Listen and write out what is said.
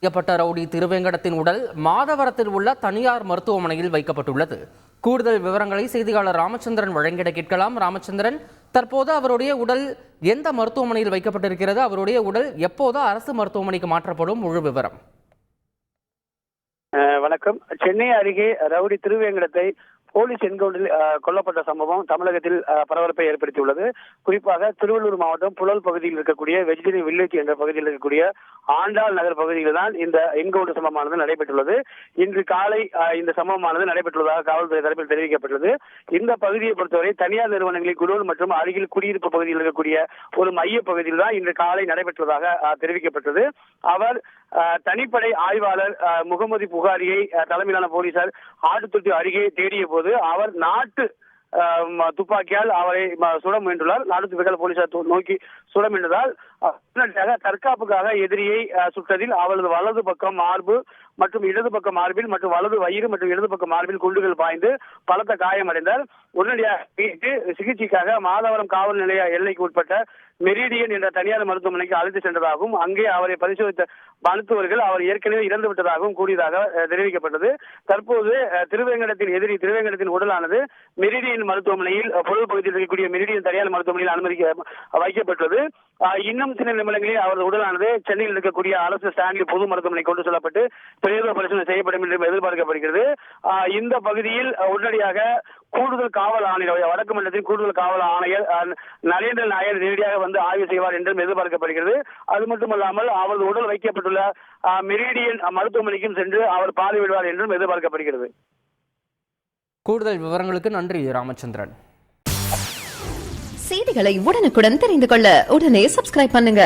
செய்யப்பட்ட ரவுடி திருவேங்கடத்தின் உடல் மாதவரத்தில் உள்ள தனியார் மருத்துவமனையில் வைக்கப்பட்டுள்ளது. கூடுதல் விவரங்களை செய்தியாளர் ராமச்சந்திரன் வழங்கிட கேட்கலாம். ராமச்சந்திரன், தற்போது அவருடைய உடல் எந்த மருத்துவமனையில் வைக்கப்பட்டிருக்கிறது? அவருடைய உடல் எப்போது அரசு மருத்துவமனைக்கு மாற்றப்படும்? முழு விவரம். வணக்கம். சென்னை அருகே ரவுடி திருவேங்கடத்தை போலீஸ் என்கவுண்டரில் கொல்லப்பட்ட சம்பவம் தமிழகத்தில் பரபரப்பை ஏற்படுத்தியுள்ளது. குறிப்பாக திருவள்ளூர் மாவட்டம் புழல் பகுதியில் இருக்கக்கூடிய வெஜிடரி வில்லேஜ் என்ற பகுதியில் இருக்கக்கூடிய ஆண்டாள் நகர் பகுதியில் தான் இந்த என்கவுண்டர் சம்பவமானது நடைபெற்றுள்ளது. இன்று காலை இந்த சம்பவமானது நடைபெற்றுள்ளதாக காவல்துறை தரப்பில் தெரிவிக்கப்பட்டுள்ளது. இந்த பகுதியை பொறுத்தவரை தனியார் நிறுவனங்களின் குடோன் மற்றும் அருகில் குடியிருப்பு பகுதியில் இருக்கக்கூடிய ஒரு மைய பகுதியில் தான் இன்று காலை நடைபெற்றதாக தெரிவிக்கப்பட்டது. அவர் தனிப்படை ஆய்வாளர் முகமது புகாரியை தலைமையிலான போலீசார் ஆட்டுத்தொட்டி அருகே தேடிய போது அவர் நாட்டு துப்பாக்கியால் அவரை சுட முயன்றுள்ளார். நாட்டு துப்பாக்கியால் போலீசார் நோக்கி சுட முயன்றதால் தற்காப்புக்காக எதிரியை சுட்டதில் அவரது வலது பக்கம் மார்பு மற்றும் இடது பக்கம் மார்பில் மற்றும் வலது வயிறு மற்றும் இடது பக்கம் மார்பில் குண்டுகள் பாய்ந்து பலத்த காயமடைந்தார். உடனடியாக சிகிச்சைக்காக மாதவரம் காவல் நிலைய எல்லைக்கு உட்பட்ட மெரிடியன் என்ற தனியார் மருத்துவமனைக்கு அழைத்து சென்றதாகவும் அங்கே அவரை பரிசோதித்த மருத்துவர்கள் அவர் ஏற்கனவே இறந்து விட்டதாகவும் கூறியதாக தெரிவிக்கப்பட்டது. தற்போது திருவேங்கடத்தின் உடலானது மெரிடியன் மருத்துவமனையில் பொருள் பகுதியில் இருக்கக்கூடிய மெரிடியன் தனியார் மருத்துவமனையில் வைக்கப்பட்டுள்ளது. இன்னும் சில நிமிடங்களில் அவரது உடலானது சென்னையில் இருக்கக்கூடிய அரசு ஸ்டான்லி பொது மருத்துவமனை கொண்டு செல்லப்பட்டு பிரேத பரிசோதனை செய்யப்படும் என்று எதிர்பார்க்கப்படுகிறது. இந்த பகுதியில் உடனடியாக கூடுதல் காவல் ஆணையர், வடக்கு மண்டலத்தின் கூடுதல் காவல் ஆணையர் நரேந்திர நாயர் நேரடியாக வந்து ஆய்வு செய்வார் என்றும் எதிர்பார்க்கப்படுகிறது. அது மட்டுமல்லாமல் அவரது உடல் வைக்கப்பட்டுள்ள மெரிடியன் மருத்துவமனைக்கும் சென்று அவர் பார்வையிடுவார் என்றும் எதிர்பார்க்கப்படுகிறது. கூடுதல் விவரங்களுக்கு நன்றி ராமச்சந்திரன். செய்திகளை உடனுக்குடன் தெரிந்து கொள்ள உடனே சப்ஸ்கிரைப் பண்ணுங்க.